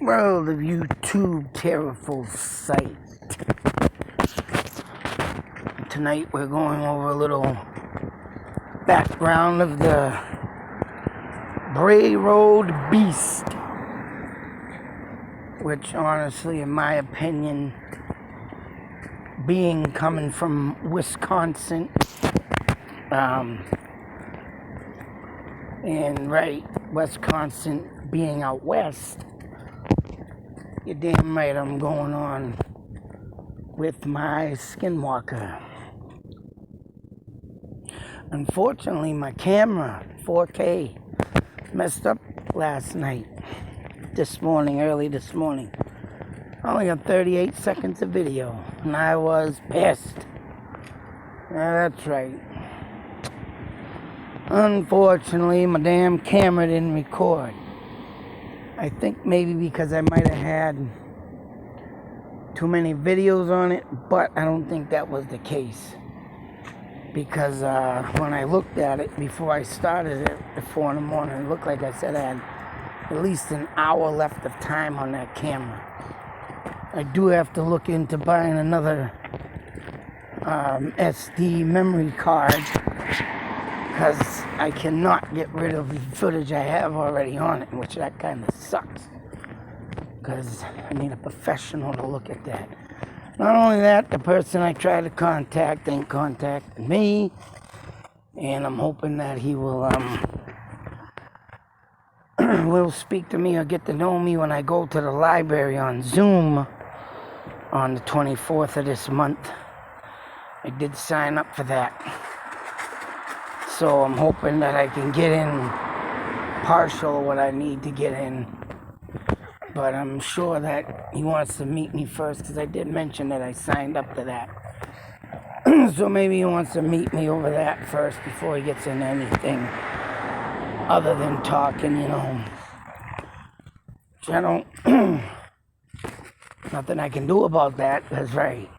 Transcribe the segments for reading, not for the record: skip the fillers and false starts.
World of YouTube terrible sight. Tonight we're going over a little background of the Bray Rd Beast, which honestly, in my opinion, being coming from Wisconsin, and Wisconsin being out west, you're damn right I'm going on with my Skinwalker. Unfortunately, my camera, 4K, messed up last night, early this morning. I only got 38 seconds of video, and I was pissed. Yeah, that's right. Unfortunately, my damn camera didn't record. I think maybe because I might have had too many videos on it, but I don't think that was the case. Because when I looked at it before I started it at 4 in the morning, it looked like I said I had at least an hour left of time on that camera. I do have to look into buying another SD memory card, because I cannot get rid of the footage I have already on it, which that kind of sucks, because I need a professional to look at that. Not only that, the person I try to contact ain't contacting me, and I'm hoping that he will will speak to me or get to know me when I go to the library on Zoom on the 24th of this month. I did sign up for that. So I'm hoping that I can get in partial what I need to get in. But I'm sure that he wants to meet me first, because I did mention that I signed up to that. So maybe he wants to meet me over that first before he gets into anything other than talking, you know. Which I don't... nothing I can do about that. That's right.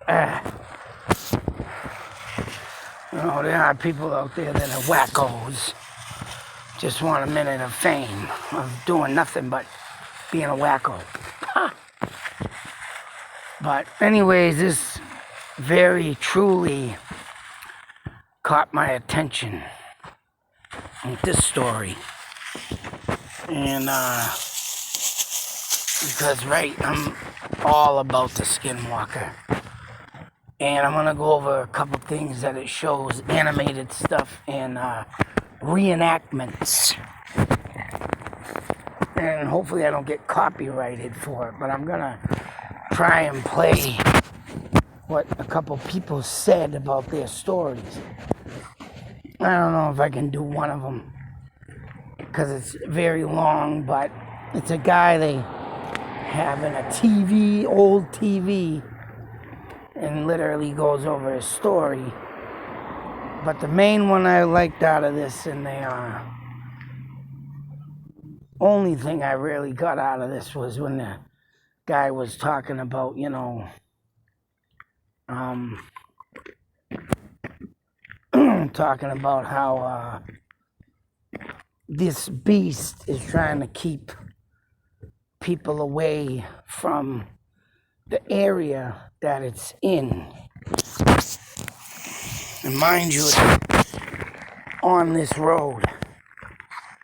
You know, there are people out there that are wackos. Just want a minute of fame, of doing nothing but being a wacko. Ha! But anyways, this very truly caught my attention with this story. And because I'm all about the Skinwalker. And I'm going to go over a couple things that it shows, animated stuff and reenactments. And hopefully I don't get copyrighted for it, but I'm going to try and play what a couple people said about their stories. I don't know if I can do one of them, because it's very long, but it's a guy they have in a TV, old TV, and literally goes over his story. But the main one I liked out of this, and the only thing I really got out of this, was when the guy was talking about, you know, talking about how this beast is trying to keep people away from the area that it's in. And mind you, it's on this road,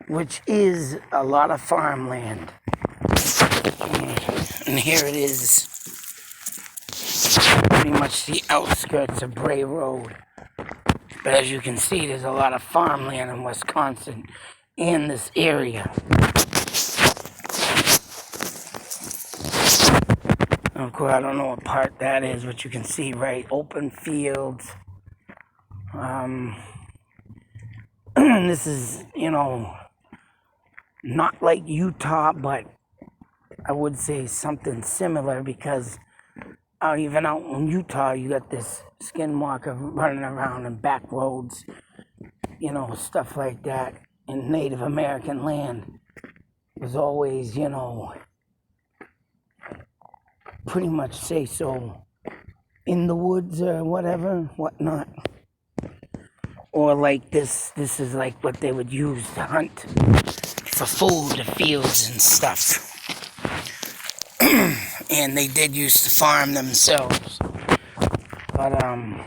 which is a lot of farmland. And here it is, pretty much the outskirts of Bray Road. But as you can see, there's a lot of farmland in Wisconsin in this area. Of course, I don't know what part that is, but you can see, right, open fields. This is, you know, not like Utah, but I would say something similar, because even out in Utah, you got this Skinwalker running around in back roads, you know, stuff like that. In Native American land, it was always, you know, pretty much say so, in the woods or whatever, whatnot. Or like this is like what they would use to hunt for food, the fields and stuff. And they did used to farm themselves. But I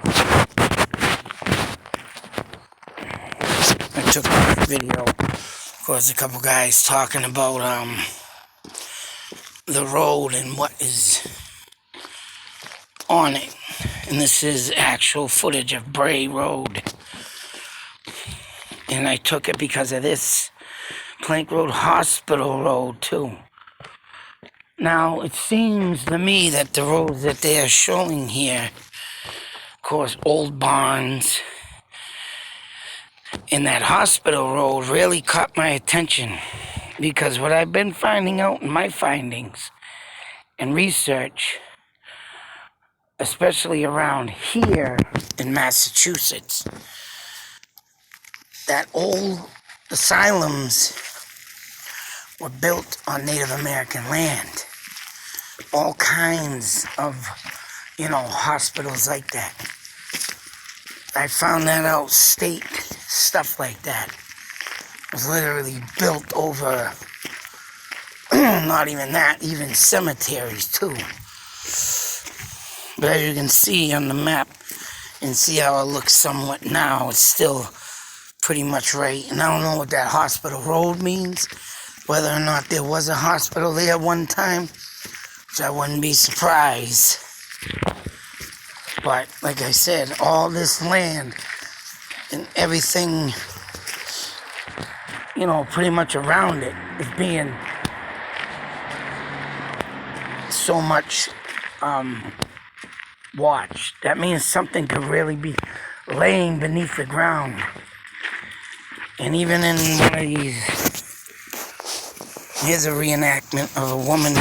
took a video. Of course, a couple guys talking about the road and what is on it. And this is actual footage of Bray Road. And I took it because of this Plank Road Hospital Road too. Now, it seems to me that the roads that they are showing here, of course, old barns, and that hospital road really caught my attention. Because what I've been finding out in my findings and research, especially around here in Massachusetts, that old asylums were built on Native American land. All kinds of, hospitals like that. I found that out, state stuff like that was literally built over, not even that, even cemeteries too. But as you can see on the map, and see how it looks somewhat now, it's still pretty much right. And I don't know what that hospital road means, whether or not there was a hospital there one time, which I wouldn't be surprised. But like I said, all this land and everything, pretty much around it is being so much watched. That means something could really be laying beneath the ground. And even in one of these, here's a reenactment of a woman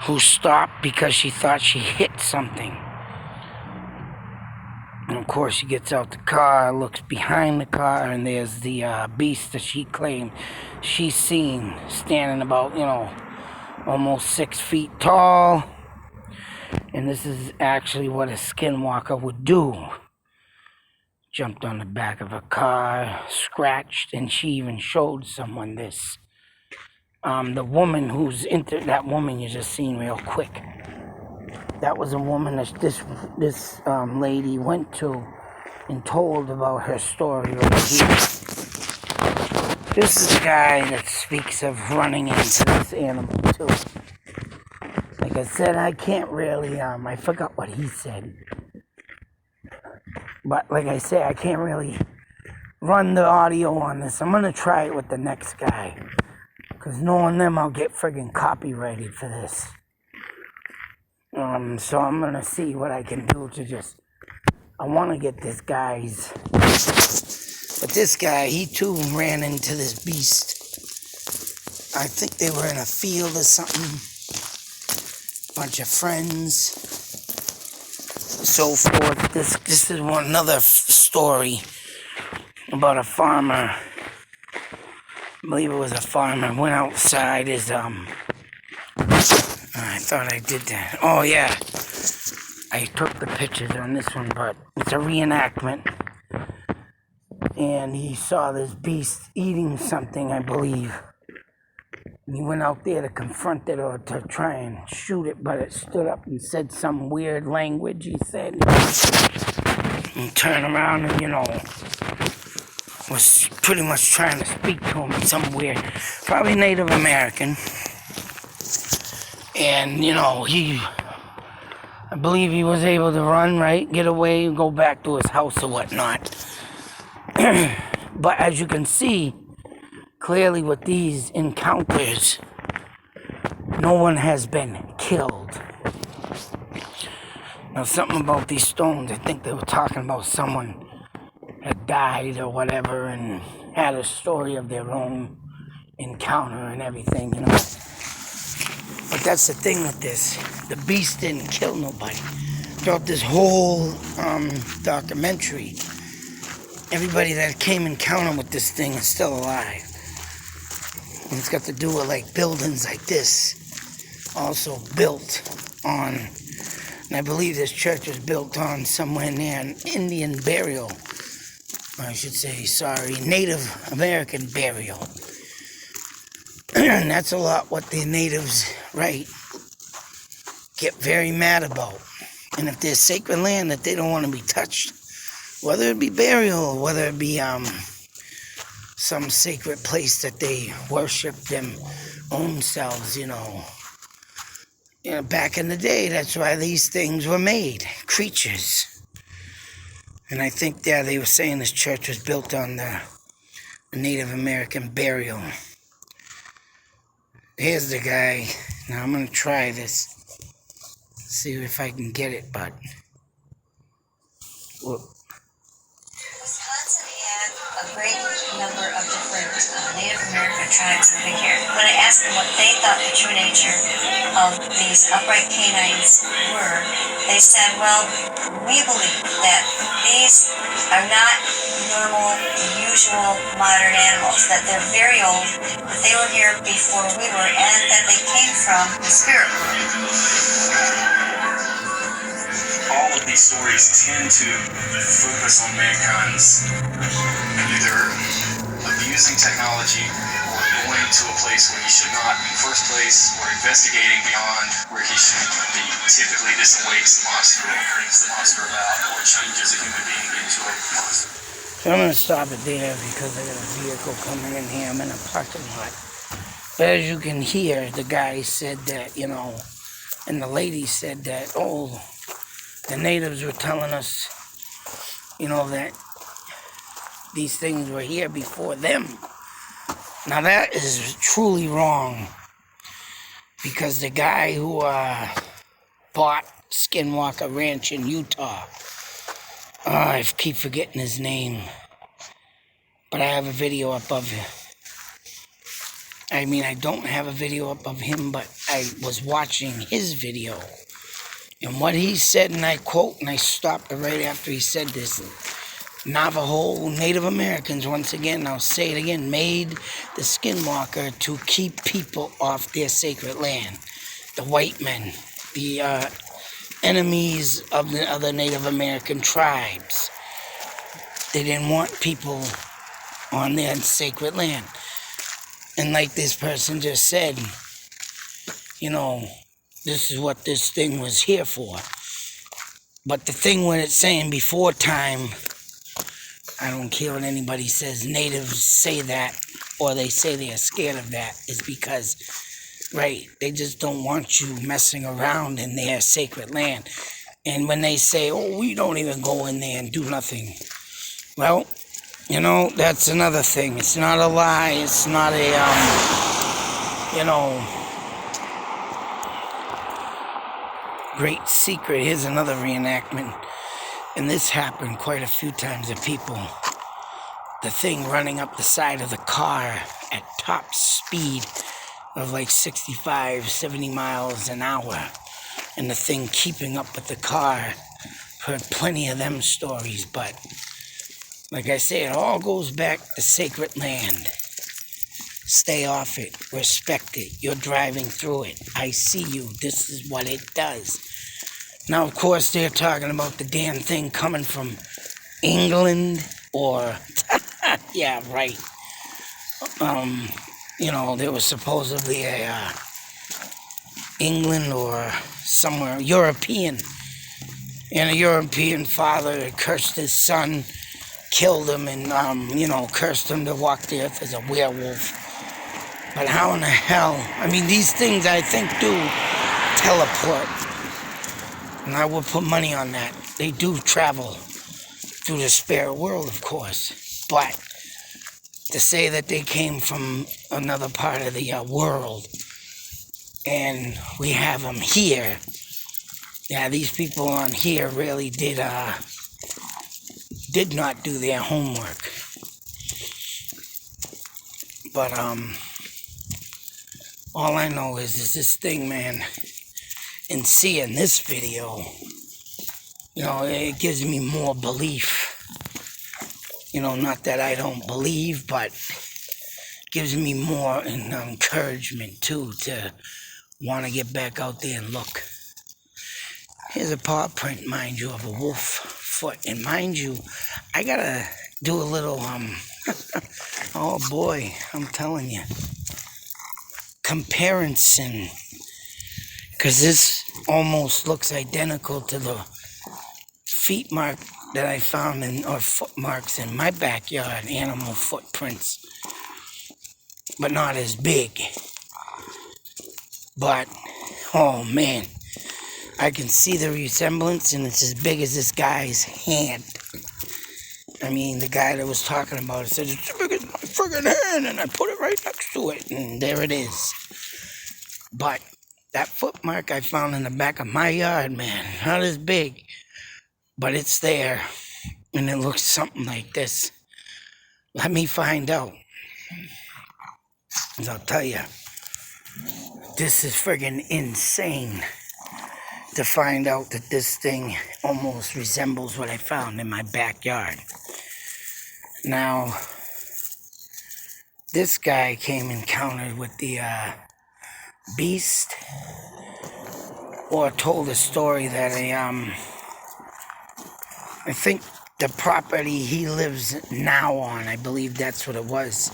who stopped because she thought she hit something. And of course she gets out the car, looks behind the car, and there's the beast that she claimed she's seen standing about, almost 6 feet tall. And this is actually what a skinwalker would do. Jumped on the back of a car, scratched, and she even showed someone this. The woman who's into that woman you just seen real quick. That was a woman that this lady went to and told about her story right here. This is the guy that speaks of running into this animal too. Like I said, I can't really, I forgot what he said. But like I said, I can't really run the audio on this. I'm going to try it with the next guy. Because knowing them, I'll get friggin' copyrighted for this. So I'm going to see what I can do to I want to get this guy's. But this guy, he too ran into this beast. I think they were in a field or something. Bunch of friends. So forth. This is another story about a farmer. I believe it was a farmer. Went outside his I thought I did that. Oh yeah, I took the pictures on this one, but it's a reenactment. And he saw this beast eating something, I believe. And he went out there to confront it or to try and shoot it, but it stood up and said some weird language, he said. And turned around and, was pretty much trying to speak to him in some weird, probably Native American. And, I believe he was able to run, right, get away, go back to his house or whatnot. But as you can see, clearly with these encounters, no one has been killed. Now, something about these stones, I think they were talking about someone had died or whatever and had a story of their own encounter and everything, But that's the thing with this. The beast didn't kill nobody. Throughout this whole documentary, everybody that came encounter with this thing is still alive. And it's got to do with like buildings like this, also built on, and I believe this church was built on somewhere near an Indian burial. Or I should say, Native American burial. And that's a lot what the natives, right, get very mad about. And if there's sacred land that they don't want to be touched, whether it be burial, whether it be some sacred place that they worship them own selves, back in the day, that's why these things were made, creatures. And I think they were saying this church was built on the Native American burial. Here's the guy. Now I'm going to try this. See if I can get it, but... Whoop. Wisconsin had a great number of different Native American tribes living here. When I asked them what they thought the true nature of these upright canines were, they said, well, we believe that these are not normal, usual modern animals, that they're very old, that they were here before we were, and that they came from the spirit world. All of these stories tend to focus on mankind's either abusing technology or going to a place where he should not in the first place, or investigating beyond where he should be. Typically this awakes the monster, or brings the monster about, or changes a human being into a monster. So I'm going to stop it there because I got a vehicle coming in here. I'm in a parking lot. But as you can hear, the guy said that, and the lady said that, the natives were telling us, that these things were here before them. Now that is truly wrong, because the guy who bought Skinwalker Ranch in Utah, I keep forgetting his name, but I have a video up of him. I don't have a video up of him, but I was watching his video. And what he said, and I quote, and I stopped it right after he said this, Navajo Native Americans, once again, I'll say it again, made the Skinwalker to keep people off their sacred land. The white men, the enemies of the other Native American tribes. They didn't want people on their sacred land. And like this person just said, this is what this thing was here for. But the thing when it's saying before time, I don't care what anybody says, natives say that, or they say they're scared of that, is because, right, they just don't want you messing around in their sacred land. And when they say, we don't even go in there and do nothing, well, that's another thing. It's not a lie. It's not a, great secret. Here's another reenactment. And this happened quite a few times to people. The thing running up the side of the car at top speed of like 65, 70 miles an hour. And the thing keeping up with the car. Heard plenty of them stories, but like I say, it all goes back to sacred land. Stay off it. Respect it. You're driving through it. I see you. This is what it does. Now, of course, they're talking about the damn thing coming from England or... yeah, right. There was supposedly a England or somewhere European. And a European father cursed his son, killed him, and, cursed him to walk the earth as a werewolf. But how in the hell? These things I think do teleport. And I would put money on that. They do travel through the spirit world, of course. But to say that they came from another part of the world and we have them here, yeah, these people on here really did not do their homework. But all I know is this thing, man, and seeing this video, it gives me more belief. Not that I don't believe, but gives me more encouragement too to want to get back out there and look. Here's a paw print, mind you, of a wolf foot. And mind you, I gotta do a little, oh boy, I'm telling you, comparison. Because this almost looks identical to the feet mark that I found or foot marks in my backyard, animal footprints, but not as big. But, oh man, I can see the resemblance, and it's as big as this guy's hand. I mean, the guy that was talking about it said, it's as big as my friggin' hand, and I put it right next to it, and there it is. But that foot mark I found in the back of my yard, man, not as big, but it's there, and it looks something like this. Let me find out. Because I'll tell you, this is friggin' insane to find out that this thing almost resembles what I found in my backyard. Now, this guy came encountered with the beast, or told a story that I think the property he lives now on, I believe that's what it was.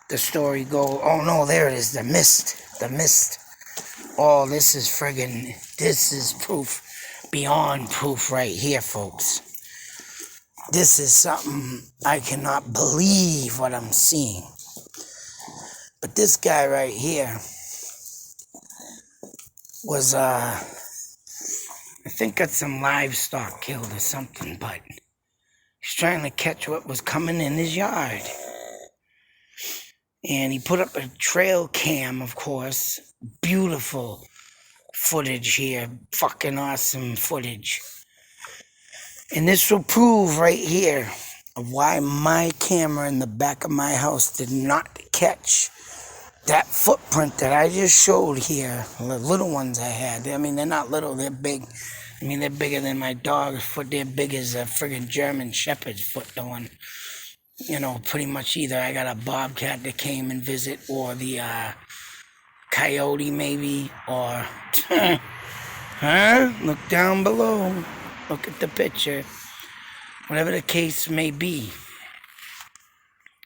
The story oh no, there it is, the mist. Oh, this is proof beyond proof right here, folks. This is something I cannot believe what I'm seeing. But this guy right here was, I think got some livestock killed or something, but he's trying to catch what was coming in his yard. And he put up a trail cam, of course. Beautiful footage here. Fucking awesome footage. And this will prove right here of why my camera in the back of my house did not catch that footprint that I just showed here. The little ones I had. I mean, they're not little, they're big. I mean, they're bigger than my dog's foot. They're big as a friggin' German Shepherd's foot, the one. You know, pretty much either I got a bobcat that came and visit, or the coyote maybe, or huh? Look down below. Look at the picture. Whatever the case may be.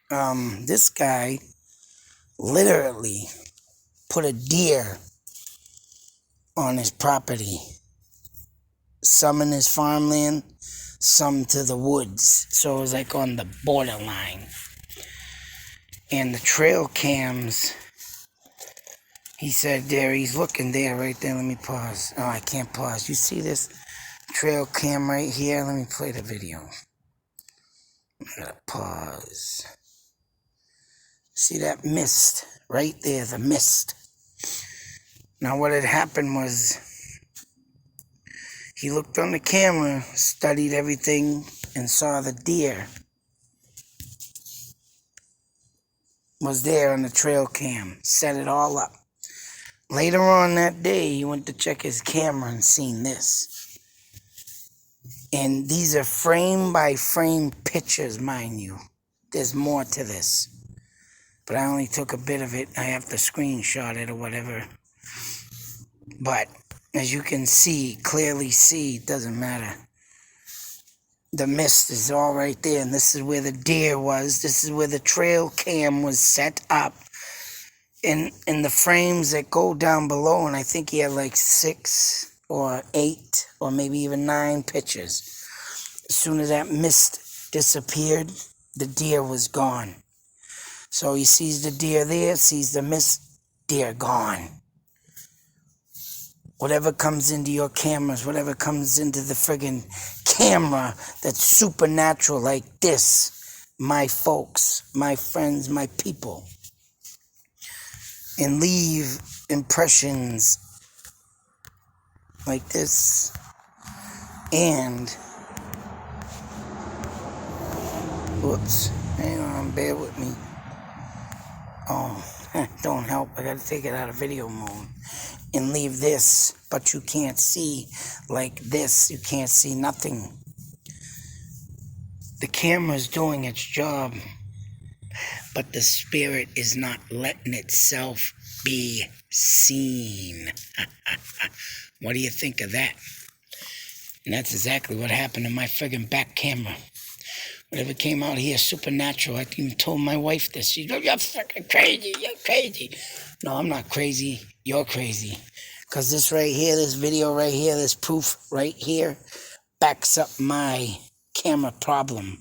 This guy literally put a deer on his property. Some in his farmland, some to the woods. So it was like on the borderline. And the trail cams, he said there, he's looking there, right there. Let me pause. Oh, I can't pause. You see this trail cam right here? Let me play the video. I gotta pause. See that mist right there, the mist. Now what had happened was, he looked on the camera, studied everything, and saw the deer was there on the trail cam. Set it all up. Later on that day, he went to check his camera and seen this. And these are frame-by-frame pictures, mind you. There's more to this. But I only took a bit of it. I have to screenshot it or whatever. But as you can see, clearly see, it doesn't matter. The mist is all right there, and this is where the deer was. This is where the trail cam was set up. In the frames that go down below, and I think he had like 6 or 8 or maybe even 9 pictures. As soon as that mist disappeared, the deer was gone. So he sees the deer there, sees the mist, deer gone. Whatever comes into your cameras, whatever comes into the friggin' camera that's supernatural like this, my folks, my friends, my people, and leave impressions like this, and, whoops, hang on, bear with me. Oh, don't help, I gotta take it out of video mode. And leave this, but you can't see like this. You can't see nothing. The camera's doing its job, but the spirit is not letting itself be seen. What do you think of that? And that's exactly what happened to my friggin' back camera. Whatever came out here, supernatural. I even told my wife this. She goes, you're fucking crazy, you're crazy. No, I'm not crazy. You're crazy. Because this right here, this video right here, this proof right here backs up my camera problem.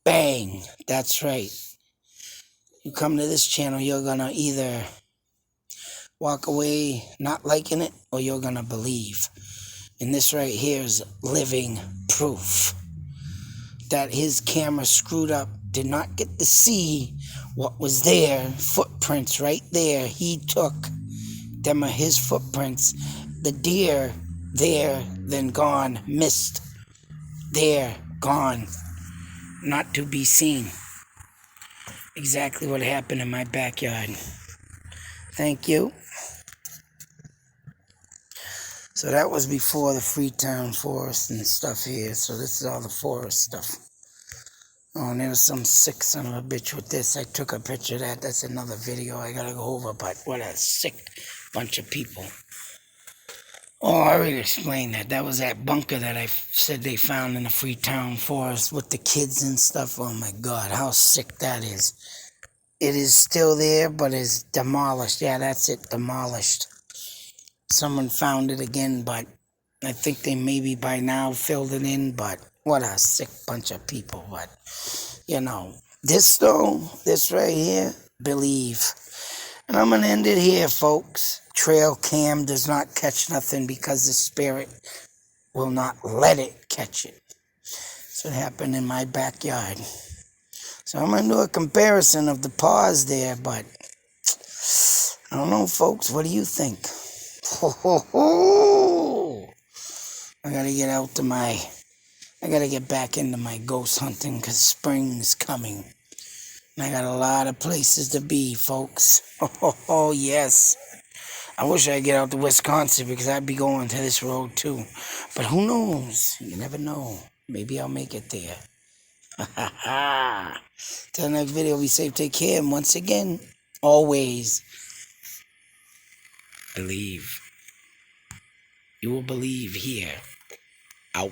Bang. That's right. You come to this channel, you're going to either walk away not liking it or you're going to believe. And this right here is living proof that his camera screwed up, did not get to see what was there, footprints right there. He took them are his footprints. The deer there, then gone, missed, there, gone, not to be seen. Exactly what happened in my backyard. Thank you. So that was before the Freetown Forest and stuff here. So this is all the forest stuff. Oh, and there was some sick son of a bitch with this. I took a picture of that. That's another video I gotta go over, but what a sick bunch of people. Oh, I already explained that. That was that bunker that I said they found in the Freetown Forest with the kids and stuff. Oh my God, how sick that is. It is still there, but it's demolished. Yeah, that's it, demolished. Someone found it again, but I think they maybe by now filled it in, but what a sick bunch of people. But, you know, this though, this right here, believe. And I'm going to end it here, folks. Trail cam does not catch nothing because the spirit will not let it catch it. So it happened in my backyard. So I'm going to do a comparison of the pause there, but I don't know, folks. What do you think? Ho, ho, ho. I got to get out to I got to get back into my ghost hunting because spring's coming. And I got a lot of places to be, folks. Oh, yes. I wish I'd get out to Wisconsin because I'd be going to this road too. But who knows? You never know. Maybe I'll make it there. Till the next video, be safe, take care, and once again, always believe. You will believe here. Out.